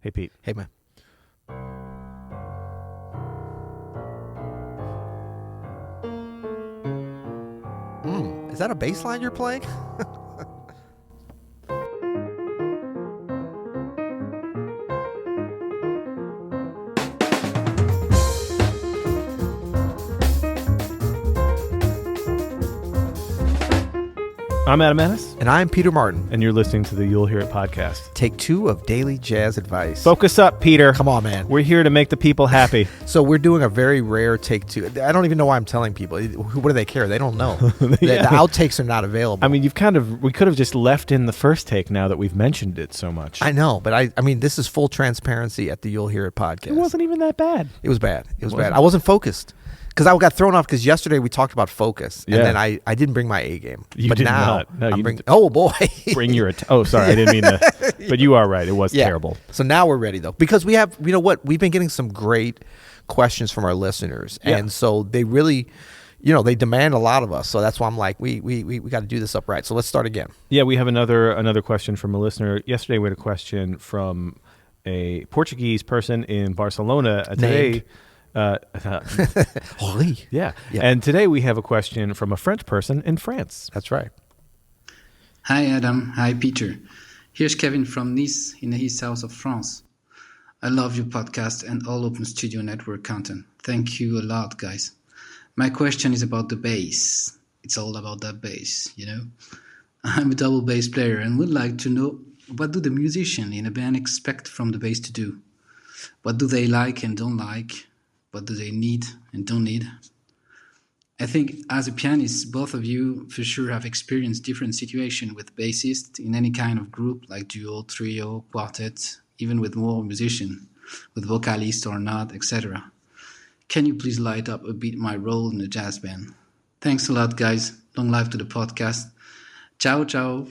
Hey, Pete. Hey, man. Is that a bass line you're playing? I'm Adam Maness. And I'm Peter Martin. And you're listening to the You'll Hear It podcast. Take 2 of Daily Jazz Advice. Focus up, Peter. Come on, man. We're here to make the people happy. So we're doing a very rare Take 2. I don't even know why I'm telling people. What do they care? They don't know. The outtakes are not available. I mean, we could have just left in the first take now that we've mentioned it so much. I know, but I mean, this is full transparency at the You'll Hear It podcast. It wasn't even that bad. It was bad. It was bad. I wasn't focused. Because I got thrown off because yesterday we talked about focus. And then I didn't bring my A game. You but did now not. No, I'm you bringing, oh, boy. Bring your... Oh, sorry. I didn't mean to... But you are right. It was terrible. So now we're ready, though. Because we have... You know what? We've been getting some great questions from our listeners. Yeah. And so they really... You know, they demand a lot of us. So that's why I'm like, we got to do this up right. So let's start again. Yeah, we have another question from a listener. Yesterday we had a question from a Portuguese person in Barcelona. Today... Yeah. And today we have a question from a French person in France. That's right. Hi, Adam. Hi, Peter. Here's Kevin from Nice in the east south of France. I love your podcast and all Open Studio Network content. Thank you a lot, guys. My question is about the bass. It's all about that bass, you know. I'm a double bass player and would like to know, what do the musicians in a band expect from the bass to do? What do they like and don't like? What do they need and don't need? I think as a pianist, both of you for sure have experienced different situations with bassists in any kind of group, like duo, trio, quartet, even with more musicians, with vocalists or not, etc. Can you please light up a bit my role in a jazz band? Thanks a lot, guys. Long life to the podcast. Ciao, ciao.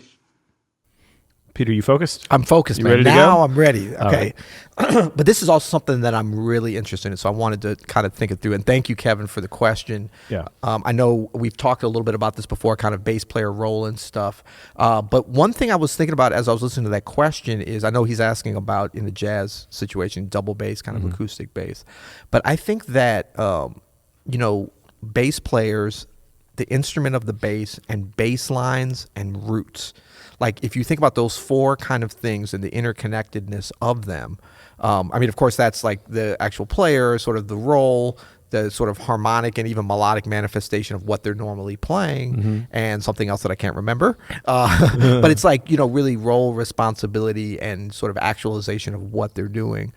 Peter, you focused? I'm focused, you man. Ready to now go? I'm ready. Okay. Right. But this is also something that I'm really interested in, so I wanted to kind of think it through. And thank you, Kevin, for the question. Yeah. I know we've talked a little bit about this before, kind of bass player role and stuff. But one thing I was thinking about as I was listening to that question is, I know he's asking about in the jazz situation, double bass, kind of acoustic bass. But I think that, bass players, the instrument of the bass and bass lines and roots, like if you think about those 4 kind of things and the interconnectedness of them, I mean, of course, that's like the actual player, sort of the role, the sort of harmonic and even melodic manifestation of what they're normally playing, and something else that I can't remember. But it's like, really role responsibility and sort of actualization of what they're doing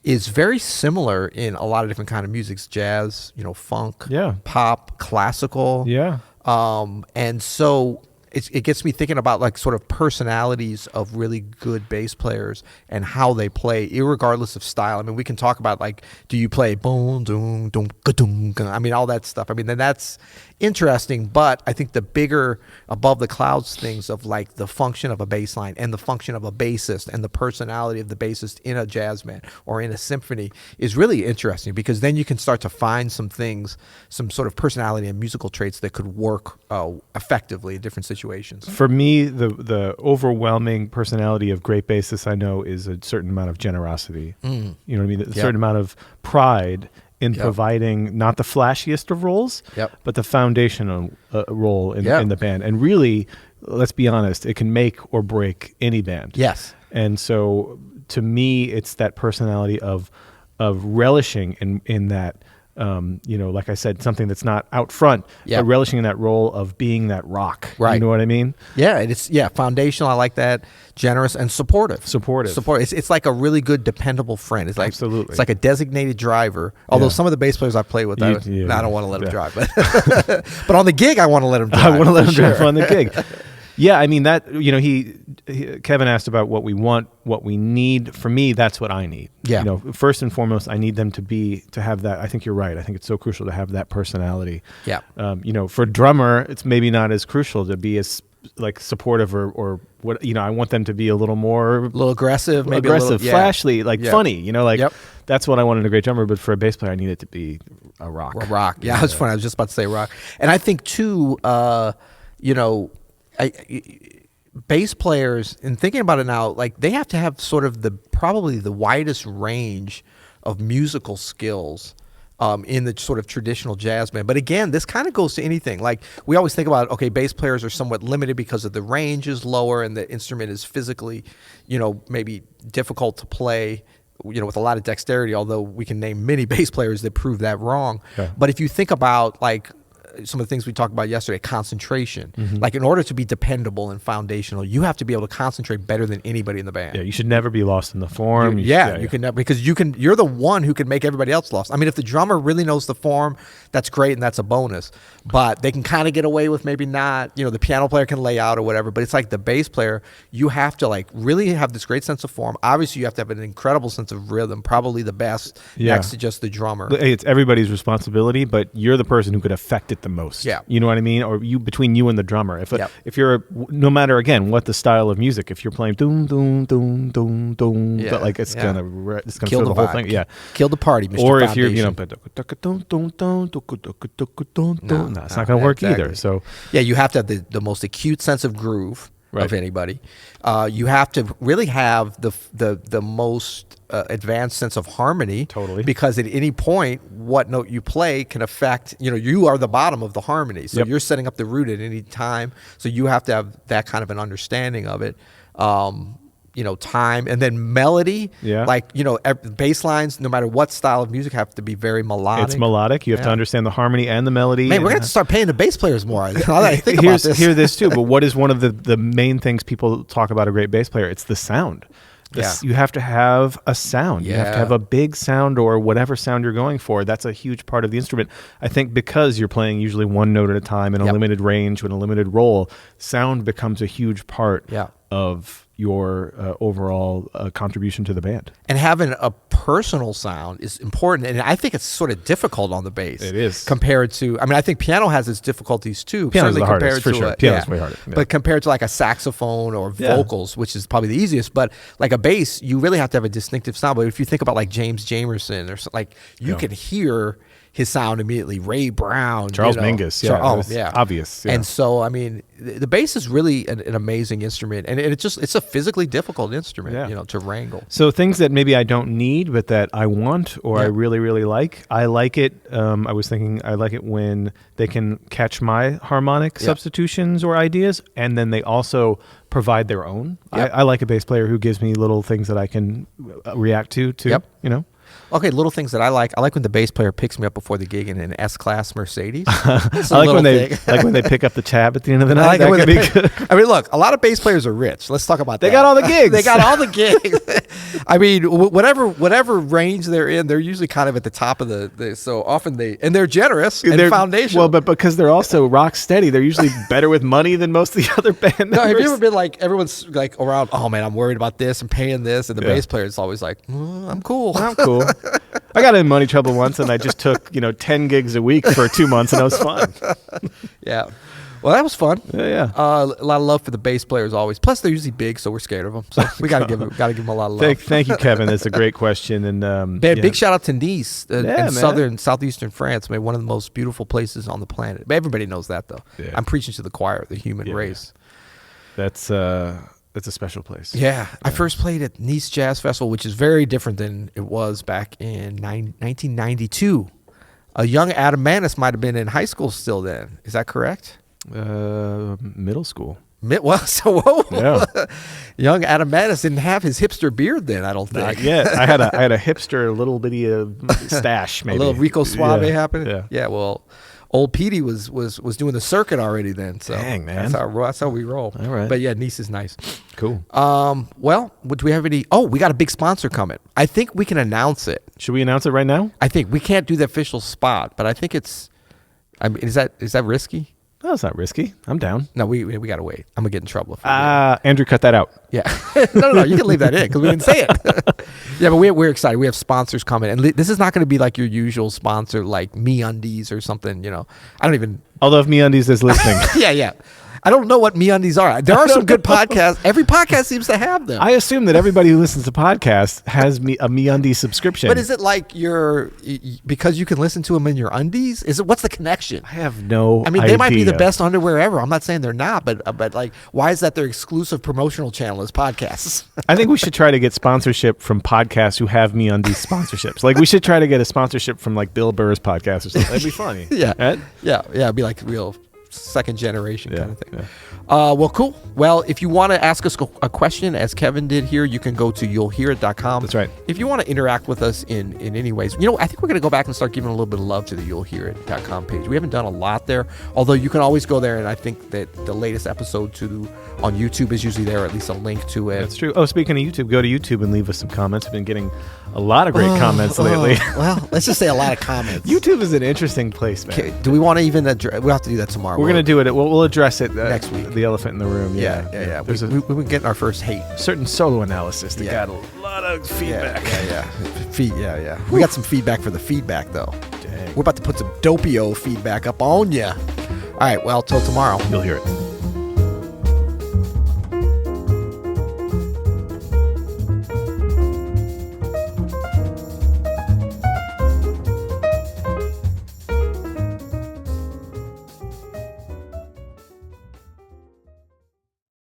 is very similar in a lot of different kind of musics, jazz, funk, pop, classical. Yeah. And so it gets me thinking about like sort of personalities of really good bass players and how they play, irregardless of style. I mean, we can talk about like, do you play boom, doom, doom, ka-doom, ka? I mean, all that stuff. I mean, then that's interesting. But I think the bigger above the clouds things of like the function of a bass line and the function of a bassist and the personality of the bassist in a jazz band or in a symphony is really interesting, because then you can start to find some things, some sort of personality and musical traits that could work effectively in different situations. For me, the overwhelming personality of great bassists I know is a certain amount of generosity. You know what I mean? A certain amount of pride in providing not the flashiest of roles, but the foundational role in the band. And really, let's be honest, it can make or break any band. Yes. And so to me, it's that personality of relishing in that, like I said, something that's not out front, but relishing in that role of being that rock. Right. You know what I mean? Yeah, it's foundational. I like that. Generous and supportive. It's like a really good, dependable friend. It's like Absolutely. It's like a designated driver. Although some of the bass players I play with, I don't want to let them drive. But on the gig, I want to let them drive. I want to let them drive on the gig. Yeah, I mean that. Kevin asked about what we want, what we need. For me, that's what I need. Yeah. First and foremost, I need them to have that. I think you're right. I think it's so crucial to have that personality. Yeah. For a drummer, it's maybe not as crucial to be as like supportive or what. I want them to be a little aggressive, maybe aggressive, flashy, funny. That's what I want in a great drummer. But for a bass player, I need it to be a rock. A rock. Yeah, that's funny. I was just about to say rock. And I think too, bass players, and thinking about it now, like they have to have sort of probably the widest range of musical skills in the sort of traditional jazz band. But again, this kind of goes to anything. Like we always think about, okay, bass players are somewhat limited because of the range is lower and the instrument is physically, maybe difficult to play, with a lot of dexterity, although we can name many bass players that prove that wrong. Yeah. But if you think about like some of the things we talked about yesterday, concentration. Like in order to be dependable and foundational, you have to be able to concentrate better than anybody in the band. Yeah, you should never be lost in the form. You can never, because you're the one who can make everybody else lost. I mean, if the drummer really knows the form, that's great and that's a bonus. But they can kind of get away with maybe not, the piano player can lay out or whatever, but it's like the bass player, you have to like really have this great sense of form. Obviously, you have to have an incredible sense of rhythm, probably the best next to just the drummer. It's everybody's responsibility, but you're the person who could affect it the most. Yeah. You know what I mean? Or between you and the drummer. If you're no matter again what the style of music, if you're playing doom doom doom doom doom, but like it's gonna kill the whole thing. Yeah. Kill the party, Mr. Or Foundation. if you're no, it's not gonna work either. So you have to have the most acute sense of groove of anybody. You have to really have the most advanced sense of harmony. Totally. Because at any point, what note you play can affect, you are the bottom of the harmony. So you're setting up the root at any time. So you have to have that kind of an understanding of it. Time and then melody. Yeah. Like, bass lines, no matter what style of music, have to be very melodic. It's melodic. You have to understand the harmony and the melody. Man, we're going to have to start paying the bass players more. I think about this. Hear this too, but what is one of the main things people talk about a great bass player? It's the sound. You have to have a sound. You have to have a big sound or whatever sound you're going for. That's a huge part of the instrument. I think because you're playing usually one note at a time in a limited range with a limited roll, sound becomes a huge part of your overall contribution to the band. And having a personal sound is important, and I think it's sort of difficult on the bass. It is. Compared to, I think piano has its difficulties too. Piano's the hardest, for sure. Piano's way harder. Yeah. But compared to like a saxophone or vocals, which is probably the easiest, but like a bass, you really have to have a distinctive sound. But if you think about like James Jamerson, or like you can hear his sound immediately. Ray Brown, Charles Mingus, obvious. Yeah. And so, the bass is really an amazing instrument, and it's a physically difficult instrument, to wrangle. So things that maybe I don't need, but that I want or I really, really like. I like it. I was thinking I like it when they can catch my harmonic substitutions or ideas, and then they also provide their own. I like a bass player who gives me little things that I can react to. Okay, little things that I like. I like when the bass player picks me up before the gig in an S-Class Mercedes. I like when they pick up the tab at the end of the night. Look, a lot of bass players are rich. Let's talk about that. They got all the gigs. They got all the gigs. Whatever range they're in, they're usually kind of at the top of the so often they're generous and foundational. Well, but because they're also rock steady, they're usually better with money than most of the other band members. No, have you ever been like, everyone's like around, oh man, I'm worried about this, I'm paying this, and the bass player is always like, I'm cool. I got in money trouble once, and I just took 10 gigs a week for 2 months, and it was fun. Yeah. Well, that was fun. Yeah. A lot of love for the bass players always. Plus, they're usually big, so we're scared of them. So we got to give them a lot of love. Thank you, Kevin. That's a great question. And big shout out to Nice in southeastern France. One of the most beautiful places on the planet. Everybody knows that, though. Yeah. I'm preaching to the choir, the human race. That's a special place. Yeah. I first played at Nice Jazz Festival, which is very different than it was back in 1992. A young Adam Maness might have been in high school still then. Is that correct? Middle school. Young Adam Maness didn't have his hipster beard then, I don't think. Yeah, I had a hipster little bitty stash, maybe. A little Rico Suave happening? Yeah, well, old Petey was doing the circuit already then. So dang, man. That's how we roll. All right. But yeah, Nice is nice. Cool. Well, do we have any? Oh, we got a big sponsor coming. I think we can announce it. Should we announce it right now? I think we can't do the official spot, but I think it's. Is that risky? No, it's not risky. I'm down. No, we got to wait. I'm going to get in trouble. Andrew, cut that out. Yeah. No. You can leave that in because we didn't say it. Yeah, but we're excited. We have sponsors coming. And this is not going to be like your usual sponsor like MeUndies or something, I don't even. Although if MeUndies is listening. Yeah. I don't know what MeUndies are. There are some good podcasts. Every podcast seems to have them. I assume that everybody who listens to podcasts has a MeUndies subscription. But is it like because you can listen to them in your undies? What's the connection? I have no I mean, idea. they might be the best underwear ever. I'm not saying they're not, but like, why is that their exclusive promotional channel is podcasts? I think we should try to get sponsorship from podcasts who have MeUndies sponsorships. Like, we should try to get a sponsorship from like Bill Burr's podcast or something. That'd be funny. Yeah. Right? Yeah. It'd be like real second generation kind of thing. Yeah. Well, cool. Well, if you want to ask us a question, as Kevin did here, you can go to you'llhearit.com. That's right. If you want to interact with us in any ways, I think we're going to go back and start giving a little bit of love to the you'llhearit.com page. We haven't done a lot there, although you can always go there, and I think that the latest episode on YouTube is usually there, or at least a link to it. That's true. Oh, speaking of YouTube, go to YouTube and leave us some comments. I've been getting a lot of great comments lately. Well, let's just say a lot of comments. YouTube is an interesting place, man. Okay, do we want to even address? We'll have to do that tomorrow. We're going to do it. We'll address it next week. The elephant in the room. Yeah. There's We've been getting our first hate. certain solo analysis that got a lot of feedback. Yeah. We got some feedback for the feedback, though. Dang. We're about to put some Dopio feedback up on you. All right, well, till tomorrow. You'll hear it.